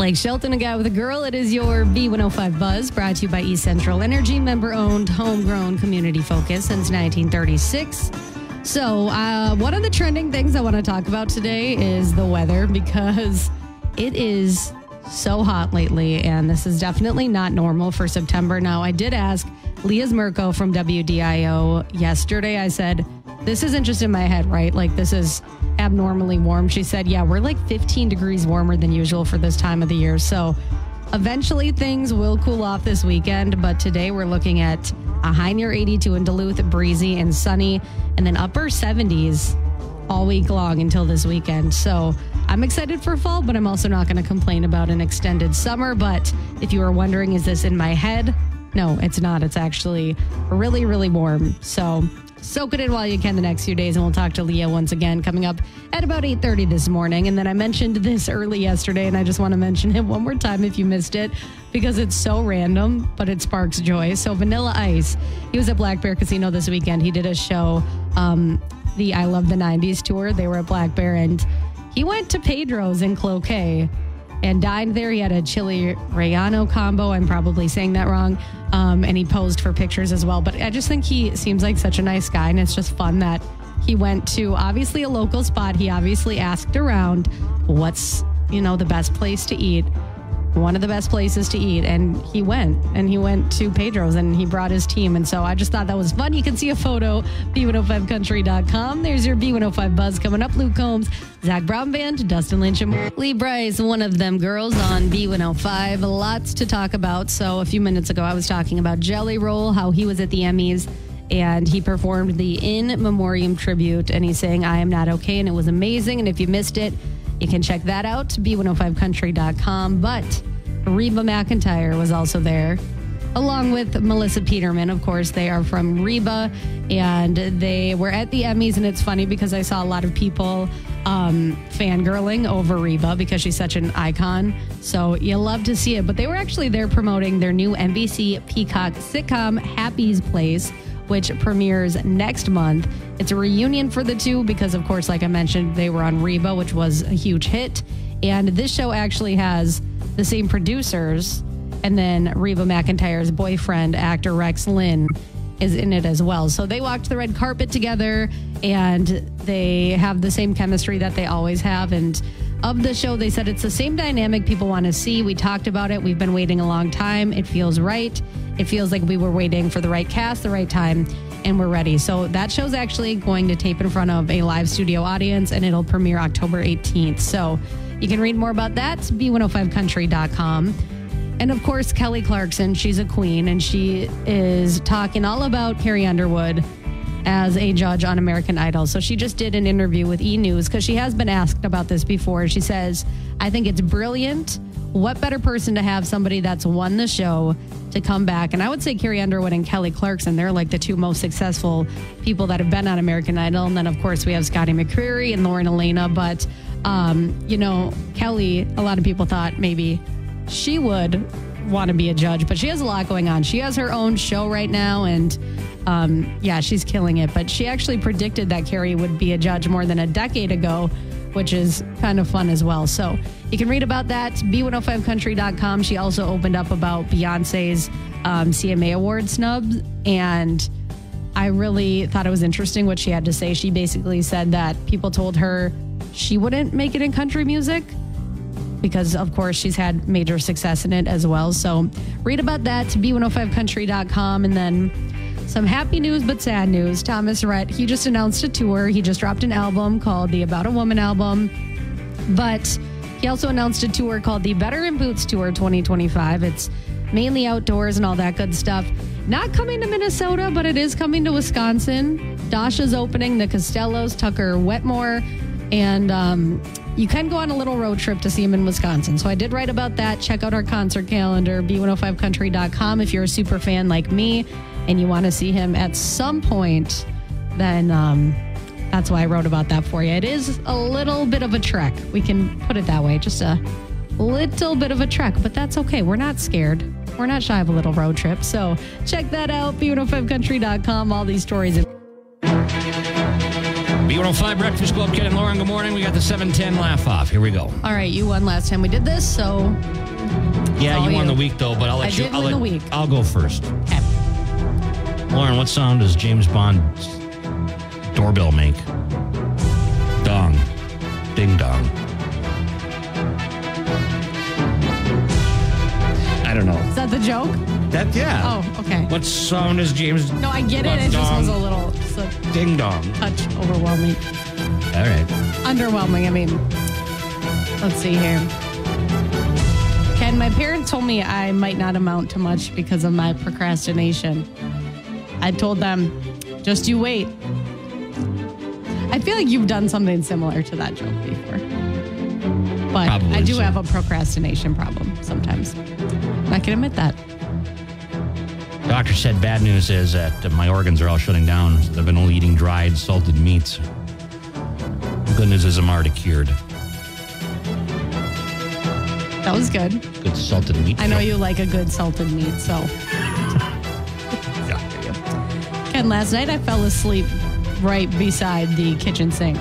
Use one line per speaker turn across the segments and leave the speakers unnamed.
Blake Shelton, a guy with a girl. It is your B105 Buzz, brought to you by East Central Energy, member-owned, homegrown, community-focused since 1936. So one of the trending things I want to talk about today is the weather, because it is so hot lately, and this is definitely not normal for September. Now, I did ask Leah Zmerko from WDIO yesterday. I said, this isn't just in my head, right? Like, this is abnormally warm. She said, yeah, we're like 15 degrees warmer than usual for this time of the year. So eventually things will cool off this weekend, but today we're looking at a high near 82 in Duluth, breezy and sunny, and then upper 70s all week long until this weekend. So I'm excited for fall, but I'm also not going to complain about an extended summer. But if you were wondering, is this in my head? No, it's not. It's actually really, really warm. So soak it in while you can the next few days, and we'll talk to Leah once again coming up at about 8:30 this morning. And then I mentioned this early yesterday, and I just want to mention it one more time if you missed it, because it's so random, but it sparks joy. So Vanilla Ice, he was at Black Bear Casino this weekend. He did a show, the I Love the 90s tour. They were at Black Bear, and he went to Pedro's in Cloquet and dined there. He had a chili relleno combo. I'm probably saying that wrong. And he posed for pictures as well. But I just think he seems like such a nice guy, and it's just fun that he went to obviously a local spot. He obviously asked around what's, the best place to eat. One of the best places to eat, and he went to Pedro's, and he brought his team. And so I just thought that was fun. You can see a photo, B105country.com. There's your B105 Buzz coming up. Luke Combs, Zach Brown Band, Dustin Lynch, and Lee Bryce, one of them girls on B105. Lots to talk about. So a few minutes ago, I was talking about Jelly Roll, how he was at the Emmys, and he performed the In Memoriam tribute, and he's saying, I am not okay, and it was amazing. And if you missed it, you can check that out, B105country.com. But Reba McEntire was also there, along with Melissa Peterman. Of course, they are from Reba, and they were at the Emmys. And it's funny because I saw a lot of people fangirling over Reba because she's such an icon. So you love to see it. But they were actually there promoting their new NBC Peacock sitcom, Happy's Place, which premieres next month. It's a reunion for the two because, of course, like I mentioned, they were on Reba, which was a huge hit. And this show actually has the same producers. And then Reba McEntire's boyfriend, actor Rex Lynn, is in it as well. So they walked the red carpet together, and they have the same chemistry that they always have. And of the show, they said it's the same dynamic people want to see. We talked about it. We've been waiting a long time. It feels right. It feels like we were waiting for the right cast, the right time, and we're ready. So that show's actually going to tape in front of a live studio audience, and it'll premiere October 18th. So you can read more about that, B105country.com. And of course, Kelly Clarkson, she's a queen, and she is talking all about Carrie Underwood as a judge on American Idol. So she just did an interview with E! News because she has been asked about this before. She says, I think it's brilliant. What better person to have somebody that's won the show to come back? And I would say Carrie Underwood and Kelly Clarkson, they're like the two most successful people that have been on American Idol. And then, of course, we have Scotty McCreery and Lauren Elena. But, Kelly, a lot of people thought maybe she would want to be a judge, but she has a lot going on. She has her own show right now, and she's killing it. But she actually predicted that Carrie would be a judge more than a decade ago, which is kind of fun as well. So you can read about that, B105country.com. She also opened up about Beyonce's CMA Award snubs, and I really thought it was interesting what she had to say. She basically said that people told her she wouldn't make it in country music because, of course, she's had major success in it as well. So read about that, B105country.com. And then some happy news but sad news. Thomas Rhett, he just announced a tour. He just dropped an album called the About a Woman album. But he also announced a tour called the Better in Boots Tour 2025. It's mainly outdoors and all that good stuff. Not coming to Minnesota, but it is coming to Wisconsin. Dasha's opening, the Costellos, Tucker Wetmore, and you can go on a little road trip to see him in Wisconsin. So I did write about that. Check out our concert calendar, B105country.com. If you're a super fan like me and you want to see him at some point, then that's why I wrote about that for you. It is a little bit of a trek. We can put it that way. Just a little bit of a trek, but that's okay. We're not scared. We're not shy of a little road trip. So check that out, B105country.com. All these stories.
B105 Breakfast Club, Ken and Lauren. Good morning. We got the 710 laugh off. Here we go.
All right, you won last time we did this, so
Yeah, you won the week though, but I'll let you.
win the week.
I'll go first.
okay.
Lauren, what sound does James Bond's doorbell make? Dong. Ding dong. I don't know.
Is that the joke?
Yeah.
Oh, okay.
What sound is James?
No, I get it. It just was a little
Ding dong.
touch overwhelming.
All right.
Underwhelming, I mean. Let's see here. Ken, my parents told me I might not amount to much because of my procrastination. I told them, just you wait. I feel like you've done something similar to that joke before. But
Probably
I do
so.
have a procrastination problem sometimes. I can admit that.
Doctor said bad news is that my organs are all shutting down. I've been only eating dried, salted meats. Good news is I'm already cured.
That was good.
Good salted meat.
I know you like a good salted meat, so.
Yeah.
Ken, last night I fell asleep right beside the kitchen sink.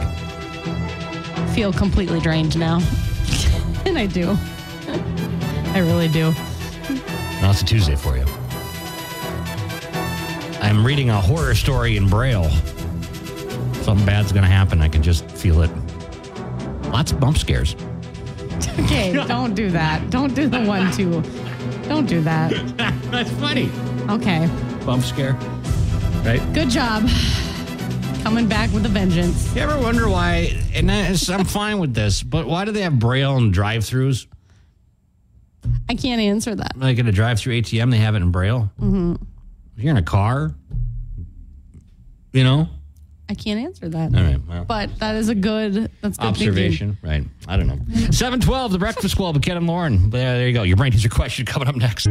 Feel completely drained now. And I do. I really do.
Now it's a Tuesday for you. I'm reading a horror story in Braille. Something bad's going to happen. I can just feel it. Lots of bump scares.
Okay, don't do that. Don't do the 1-2. Don't do that.
That's funny.
Okay.
Bump scare. Right?
Good job. Coming back with a vengeance.
You ever wonder why, and I'm fine with this, but why do they have Braille and drive-thrus?
I can't answer that.
Like at a drive-through ATM, they have it in Braille. Mm-hmm. If you're in a car, you know?
I can't answer that.
All right. Well,
But that's good
observation. Right. I don't know. 712, The Breakfast Club with Ken and Lauren. There you go. Your brain teaser question coming up next.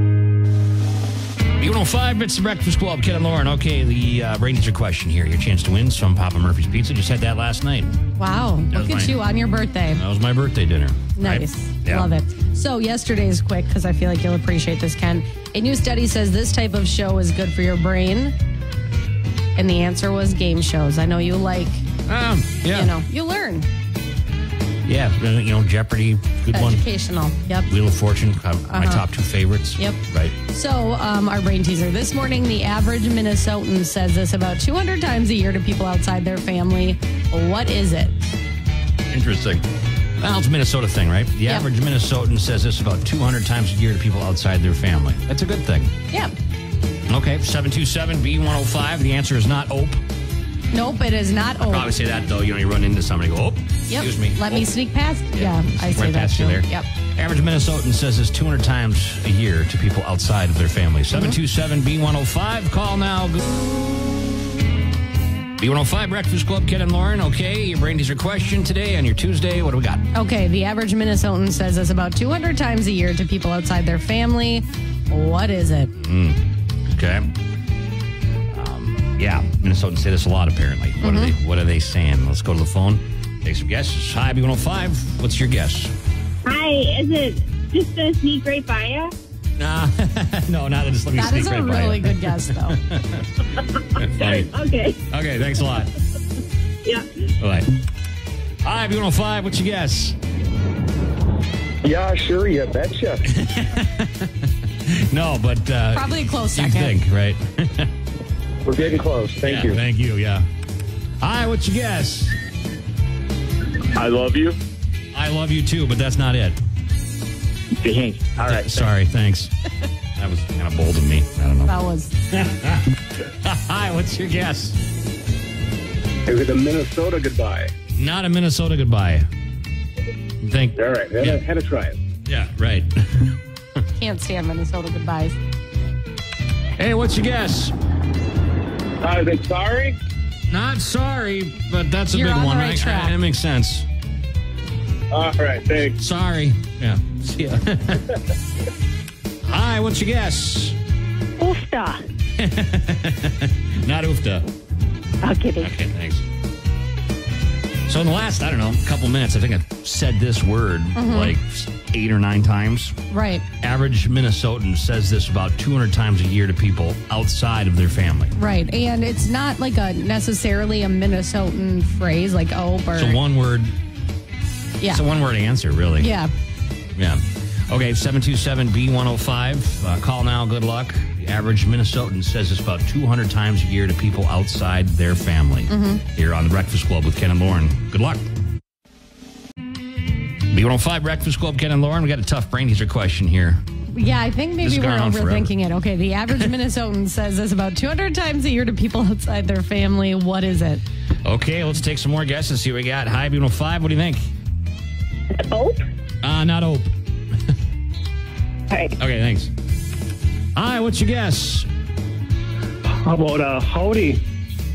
B105, it's The Breakfast Club, Ken and Lauren. Okay, the brain teaser question here. Your chance to win some Papa Murphy's Pizza. Just had that last night.
Wow. Look at you on your birthday.
That was my birthday dinner.
Nice.
Right? Yeah.
Love it. So yesterday is quick because I feel like you'll appreciate this, Ken. A new study says this type of show is good for your brain. And the answer was game shows. I know you like,
Yeah.
you learn.
Yeah, Jeopardy, good one.
Educational. Yep.
Wheel of Fortune, my top two favorites.
Yep.
Right.
So our brain teaser. This morning, the average Minnesotan says this about 200 times a year to people outside their family. What is it?
Interesting. Well, it's a Minnesota thing, right? The average Minnesotan says this about 200 times a year to people outside their family. That's a good thing.
Yeah.
Okay, 727-B105. The answer is not OPE.
Nope, it is not old.
Probably say that, though. You run into somebody and go,
Yep.
excuse me.
Let me sneak past. Yeah, I say
right
that
past
too.
you there.
Yep.
Average Minnesotan says this 200 times a year to people outside of their family. 727-B105. Call now. B105 Breakfast Club, Ken and Lauren. Okay, your brain teaser question today on your Tuesday. What do we got?
Okay, the average Minnesotan says this about 200 times a year to people outside their family. What is it?
Okay. Yeah, Minnesotans say this a lot, apparently. What are they saying? Let's go to the phone. Take some guesses. Hi, B105. What's your guess?
Hi, is it just a sneak right by you?
No, not just let me
That
sneak
is a
right by
really
you.
good guess, though.
Funny.
Okay.
Okay, thanks a lot.
Yeah.
Bye. Hi, B105. What's your guess?
Yeah, sure, you betcha.
No, but...
Probably a close
you
second.
think, right?
We're getting close. Thank you.
Thank you, yeah. Hi, what's your guess?
I love you.
I love you too, but that's not it.
Dang. All right.
Sorry, thanks. That was kind of bold of me. I don't know.
That was.
Hi, what's your guess?
Is it a Minnesota goodbye?
Not a Minnesota goodbye. Think.
All right. Had to try it.
Yeah, right.
Can't stand Minnesota goodbyes.
Hey, what's your guess?
Is it sorry?
Not sorry, but that's a
You're
big
on the
one.
right track.
That makes sense.
All right. Thanks.
Sorry. Yeah. See ya. Hi, what's your guess?
Oofta.
Not oofta.
I'm kidding.
Okay, thanks. So in the last, I don't know, couple minutes, I think I've said this word like 8 or 9 times.
Right.
Average Minnesotan says this about 200 times a year to people outside of their family.
Right. And it's not like necessarily a Minnesotan phrase like "ope" or...
It's a one-word...
Yeah.
It's a one-word answer, really.
Yeah.
Yeah. Okay, 727-B105. Call now. Good luck. The average Minnesotan says this about 200 times a year to people outside their family. Here on the Breakfast Club with Ken and Lauren. Good luck. B105 Breakfast Club, Ken and Lauren. We got a tough brain teaser question here.
Yeah, I think maybe we're overthinking it. Okay, the average Minnesotan says this about 200 times a year to people outside their family. What is it?
Okay, let's take some more guesses. See what we got. Hi, B105. What do you think?
Ope?
Not ope.
Right.
Okay, thanks. Hi, what's your guess?
How about howdy?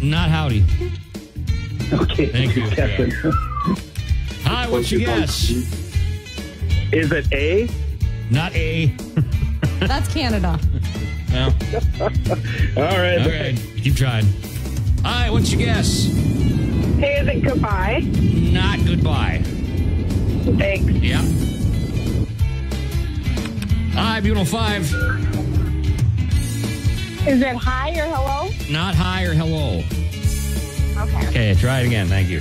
Not howdy.
Okay.
Thank you.
Guessing.
Hi, what's your guess?
Is it A?
Not A.
That's Canada.
Well,
All right.
okay, keep trying. Hi, what's your guess?
Hey, is it goodbye?
Not goodbye.
Thanks.
Yeah. Hi, B105.
Is it hi or hello?
Not hi or hello.
Okay.
Okay, try it again. Thank you.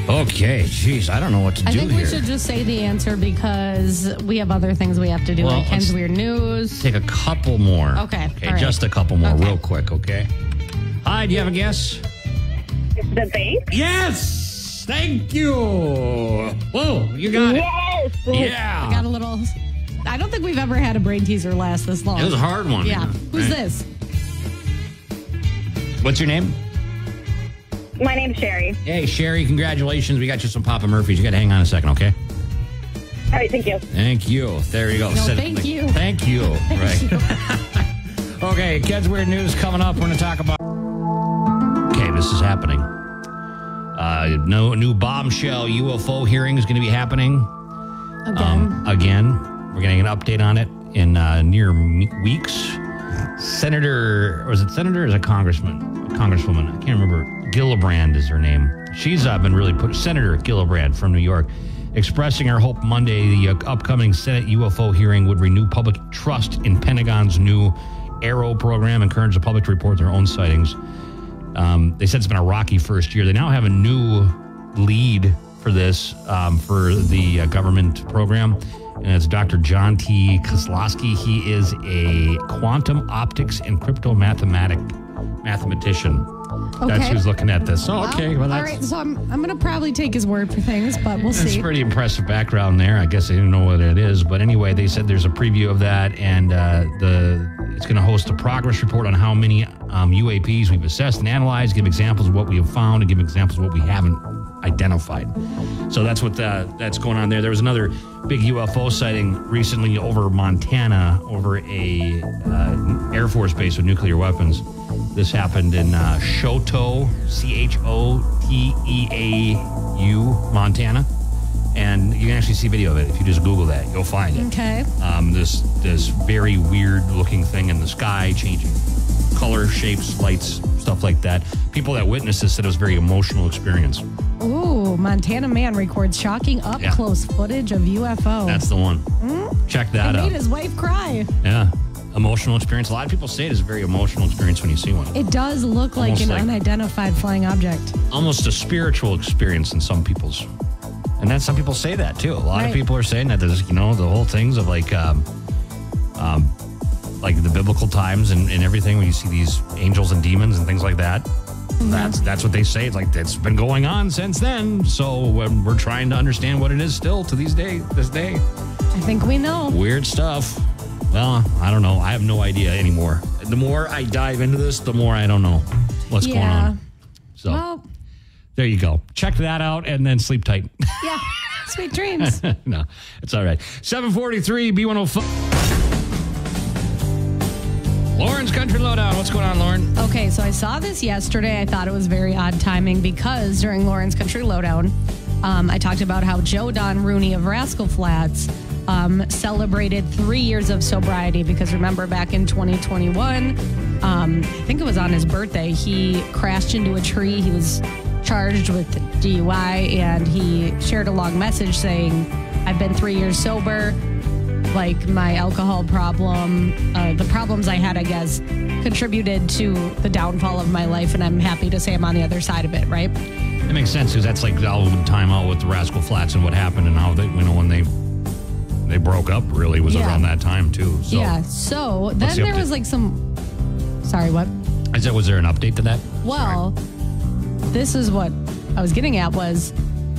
Okay, jeez, I don't know what to do
I think
here.
we should just say the answer because we have other things we have to do,
Well,
like Ken's
let's
Weird News.
Take a couple more.
Okay,
Okay,
all right.
just a couple more,
Okay.
real quick, okay? Hi, do you have a guess?
The bank?
Yes! Thank you! Whoa, you got
Yes!
it. Yeah!
I got a little... I don't think we've ever had a brain teaser last this long.
It was a hard one.
Yeah. Who's
Right.
this?
What's your name?
My name's Sherry.
Hey, Sherry, congratulations. We got you some Papa Murphy's. You got to hang on a second, okay?
All right, thank you.
Thank you. There you go.
No, thank you.
Thank you. Right. Okay, Kids Weird News coming up. We're going to talk about... Okay, this is happening. No new bombshell UFO hearing is going to be happening. Again. We're getting an update on it in near weeks. Senator, or is it senator or is it congressman? Congresswoman, I can't remember. Gillibrand is her name. She's been really Senator Gillibrand from New York, expressing her hope Monday the upcoming Senate UFO hearing would renew public trust in Pentagon's new Arrow program, encourage the public to report their own sightings. They said it's been a rocky first year. They now have a new lead for this, for the government program, and it's Dr. John T. Kozlowski. He is a quantum optics and crypto mathematician. That's who's looking at this. Oh, okay. Well,
all right, so I'm going to probably take his word for things, but we'll see.
It's pretty impressive background there. I guess I didn't know what it is. But anyway, they said there's a preview of that, and it's going to host a progress report on how many UAPs we've assessed and analyzed, give examples of what we have found, and give examples of what we haven't identified. So that's what that's going on there. There was another big UFO sighting recently over Montana, over a Air Force base with nuclear weapons. This happened in Choteau, Choteau, Montana. And you can actually see video of it. If you just Google that, you'll find it.
Okay.
This very weird looking thing in the sky, changing color, shapes, lights, stuff like that. People that witnessed this said it was a very emotional experience.
Ooh, Montana man records shocking up-close footage of UFO.
That's the one. Check that
It
out.
made his wife cry.
Yeah. Emotional experience. A lot of people say it is a very emotional experience when you see one.
It does look like
Almost
an
like-
unidentified flying object.
Almost a spiritual experience in some people's. And then some people say that too. A lot of
Right.
people are saying that there's, the whole things of like the biblical times and everything when you see these angels and demons and things like that. That's what they say. It's like it's been going on since then. So we're trying to understand what it is still to this day.
I think we know.
Weird stuff. Well, I don't know. I have no idea anymore. The more I dive into this, the more I don't know what's going on. So
Well,
there you go. Check that out and then sleep tight.
yeah. Sweet dreams.
No, it's all right. 743 B105. Lauren's Country Lowdown. What's going on, Lauren?
Okay, so I saw this yesterday. I thought it was very odd timing because during Lauren's Country Lowdown, I talked about how Joe Don Rooney of Rascal Flats celebrated 3 years of sobriety because remember back in 2021, I think it was on his birthday, he crashed into a tree. He was charged with DUI and he shared a long message saying I've been 3 years sober. Like my alcohol problem, the problems I had, I guess, contributed to the downfall of my life. And I'm happy to say I'm on the other side of it, right?
That makes sense because that's like all the time out with the Rascal Flatts and what happened and how they, when they broke up really was around that time too. So,
So then there was like some, sorry, what?
I said, was there an update to that?
Well, this is what I was getting at was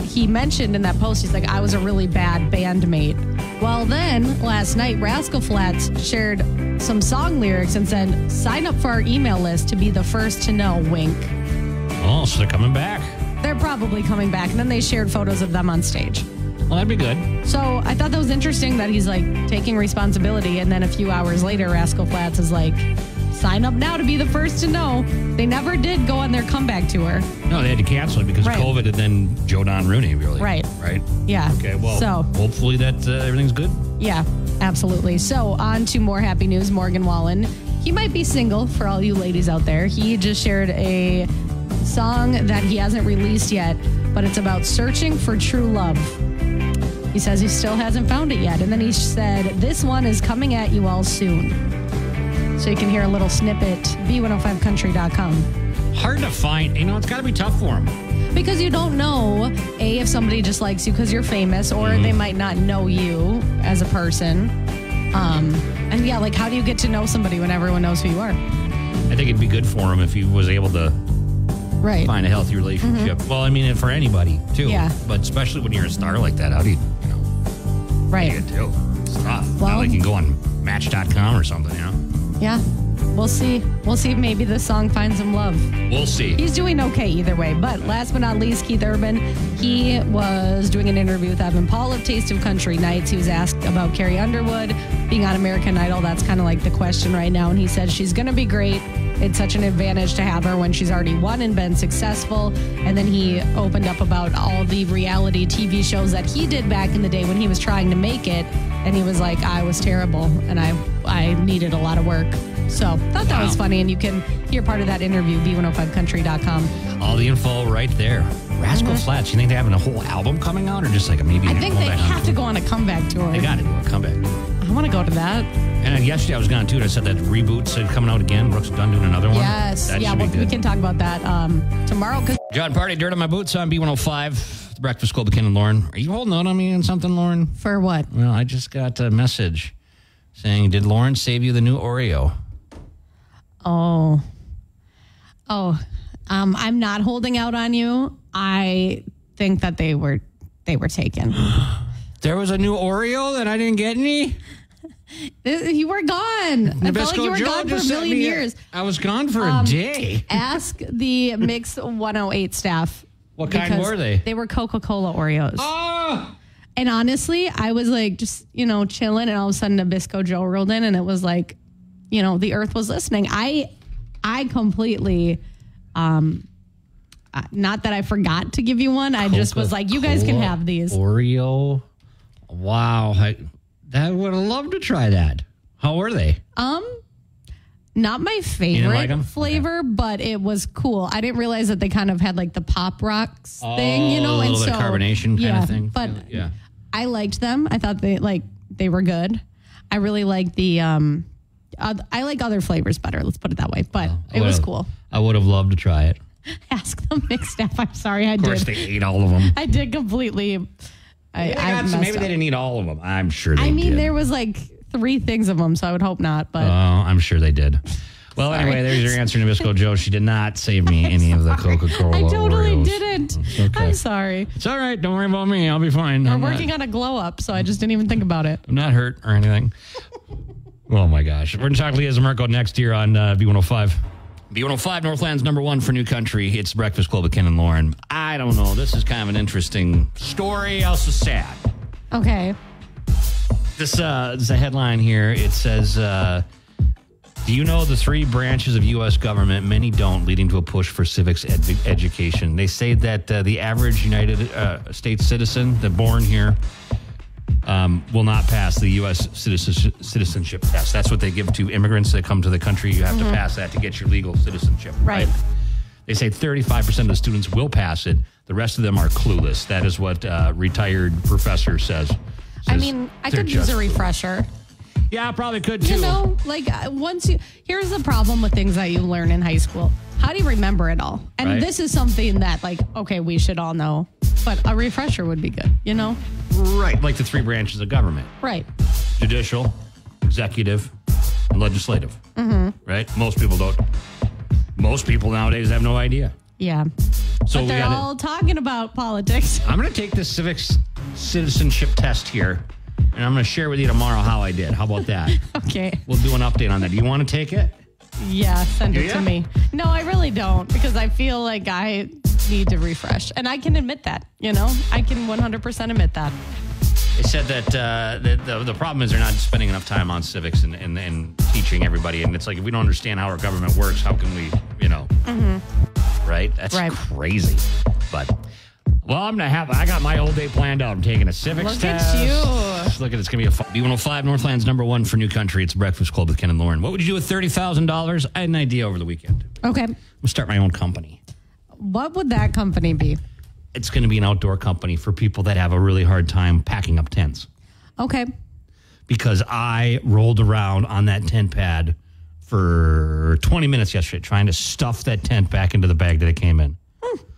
he mentioned in that post, he's like, I was a really bad bandmate. Well, then last night, Rascal Flatts shared some song lyrics and said, sign up for our email list to be the first to know, wink.
Oh, so they're coming back.
They're probably coming back. And then they shared photos of them on stage.
Well, that'd be good.
So I thought that was interesting that he's like taking responsibility. And then a few hours later, Rascal Flatts is like, sign up now to be the first to know. They never did go on their comeback tour.
No, they had to cancel it because of COVID and then Joe Don Rooney, really.
Right. Yeah.
Okay, well, hopefully that everything's good.
Yeah, absolutely. So on to more happy news. Morgan Wallen. He might be single for all you ladies out there. He just shared a song that he hasn't released yet, but it's about searching for true love. He says he still hasn't found it yet. And then he said, this one is coming at you all soon. So you can hear a little snippet, b105country.com.
Hard to find. It's got to be tough for him.
Because you don't know, A, if somebody just likes you because you're famous, or they might not know you as a person. And yeah, like how do you get to know somebody when everyone knows who you are?
I think it'd be good for him if he was able to find a healthy relationship. Well, I mean, for anybody, too.
Yeah.
But especially when you're a star like that, how do you
Right.
What do you do? It's tough.
Well,
not like you can go on Match.com or something,
Yeah. We'll see. We'll see if maybe this song finds him love.
We'll see.
He's doing okay either way. But last but not least, Keith Urban, he was doing an interview with Evan Paul of Taste of Country Nights. He was asked about Carrie Underwood being on American Idol. That's kind of like the question right now. And he said she's going to be great. It's such an advantage to have her when she's already won and been successful. And then he opened up about all the reality TV shows that he did back in the day when he was trying to make it. And he was like, I was terrible and I needed a lot of work. So thought that was funny. And you can hear part of that interview, b105country.com.
All the info right there. Rascal Flatts, you think they're having a whole album coming out or just like maybe?
I think they have to go on a comeback tour.
They got to do a comeback tour.
I want to go to that.
And yesterday I was gone too. And I said that reboot's coming out again. Brooks done doing another one.
Yes.
That
yeah, we can talk about that tomorrow.
John Party, Dirt on My Boots on B105. The Breakfast Club with Ken and Lauren. Are you holding out on me on something, Lauren?
For what?
Well, I just got a message saying, did Lauren save you the new Oreo?
I'm not holding out on you. I think that they were taken.
There was a new Oreo that I didn't get any?
You were gone. I felt like you were gone for a million years.
I was gone for a day.
Ask the Mix 108 staff.
What kind were they?
They were Coca-Cola Oreos.
Oh!
And honestly, I was like just, chilling, and all of a sudden Nabisco Joe rolled in, and it was like, the earth was listening. I completely, not that I forgot to give you one. I just was like, you guys can have these.
Oreo. Wow. I would have loved to try that. How were they?
Not my favorite flavor, but it was cool. I didn't realize that they kind of had like the Pop Rocks thing,
a little bit of carbonation kind of thing.
But I liked them. I thought they were good. I really like the I like other flavors better. Let's put it that way. But it was cool.
I would have loved to try it.
Ask the Mix staff. I'm sorry, I did.
Of course, they ate all of them.
I did completely.
Maybe they didn't eat all of them. I'm sure they did.
There was like 3 things of them, so I would hope not. But
I'm sure they did. Well, anyway, there's your answer, Nabisco Joe. She did not save me any of the Coca-Cola
I totally
Oreos.
didn't.
Okay.
I'm sorry.
It's all right. Don't worry about me. I'll be fine.
We're working on a glow up, so I just didn't even think about it.
I'm not hurt or anything. Oh, my gosh. We're going to talk to Leah Zamarco next year on B105. B105, Northland's number 1 for new country. It's Breakfast Club with Ken and Lauren. I don't know. This is kind of an interesting story. Also sad.
Okay.
This is a headline here. It says, do you know the 3 branches of U.S. government? Many don't, leading to a push for civics education. They say that the average United States citizen, the born here, will not pass the U.S. citizenship test. That's what they give to immigrants that come to the country. You have to pass that to get your legal citizenship.
Right.
They say 35% of the students will pass it. The rest of them are clueless. That is what a retired professor says.
I mean, I could use a refresher.
Yeah, I probably could too.
You know, like here's the problem with things that you learn in high school. How do you remember it all? And this is something that, like, okay, we should all know, but a refresher would be good, you know?
Right, like the 3 branches of government.
Right.
Judicial, executive, and legislative. Right? Most people don't. Most people nowadays have no idea.
Yeah.
So
but they're all talking about politics.
I'm going to take this civics citizenship test here, and I'm going to share with you tomorrow how I did. How about that?
Okay.
We'll do an update on that. Do you want to take it?
Yeah, send it to me. No, I really don't, because I feel like I need to refresh. And I can admit that, you know? I can 100% admit that.
They said that the problem is they're not spending enough time on civics and teaching everybody. And it's like, if we don't understand how our government works, how can we, you know? Right? That's crazy. But, well, I got my whole day planned out. I'm taking a civics test.
Look at you.
Look at it's going to be a B105, Northland's number 1 for New Country. It's Breakfast Club with Ken and Lauren. What would you do with $30,000? I had an idea over the weekend.
Okay.
I'm going to start my own company.
What would that company be?
It's going to be an outdoor company for people that have a really hard time packing up tents.
Okay.
Because I rolled around on that tent pad for 20 minutes yesterday trying to stuff that tent back into the bag that it came in.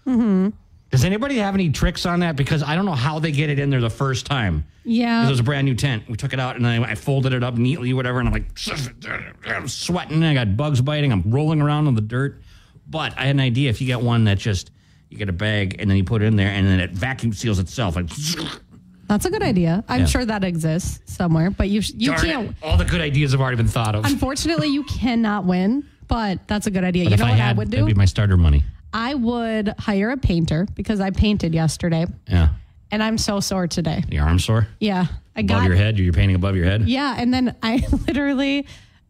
Mm-hmm. Does anybody have any tricks on that? Because I don't know how they get it in there the first time.
Yeah.
It was a brand new tent. We took it out and then I folded it up neatly, whatever. And I'm like, I'm sweating. I got bugs biting. I'm rolling around on the dirt. But I had an idea. If you get one that just, you get a bag and then you put it in there and then it vacuum seals itself. Like,
that's a good idea. I'm sure that exists somewhere, but you can't.
All the good ideas have already been thought of.
Unfortunately, you cannot win, but that's a good idea.
But
you know what I would do?
That'd be my starter money.
I would hire a painter because I painted yesterday.
Yeah.
And I'm so sore today.
Your arm sore?
Yeah.
Above your head? You're painting above your head?
Yeah. And then I literally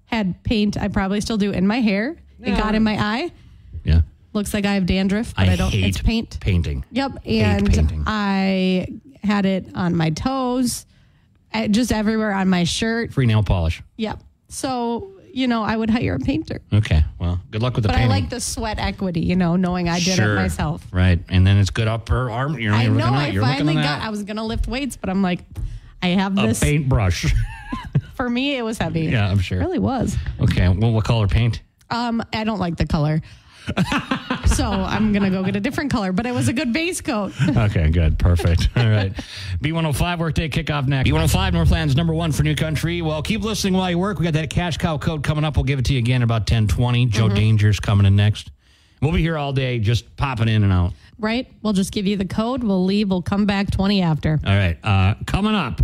had paint, I probably still do, in my hair. Yeah. It got in my eye.
Yeah.
Looks like I have dandruff, but I don't. It's paint.
Painting.
Yep. And I had it on my toes, just everywhere on my shirt.
Free nail polish.
Yep. So, you know, I would hire a painter.
Okay. Well, good luck with the painting.
But I like the sweat equity, you know, knowing I did it myself.
Right. And then it's good upper arm.
I know. I finally got, I was going to lift weights, but I'm like, I have this.
A paintbrush.
For me, it was heavy.
Yeah, I'm sure.
It really was.
Okay. Well, what color paint?
I don't like the color. So I'm going to go get a different color, but it was a good base coat.
Okay, good. Perfect. All right. B105 workday kickoff next. B105 Northland's number 1 for New Country. Well, keep listening while you work. We got that cash cow code coming up. We'll give it to you again about 10:20. Joe Danger's coming in next. We'll be here all day just popping in and out.
Right. We'll just give you the code. We'll leave. We'll come back 20 after.
All right. Coming up.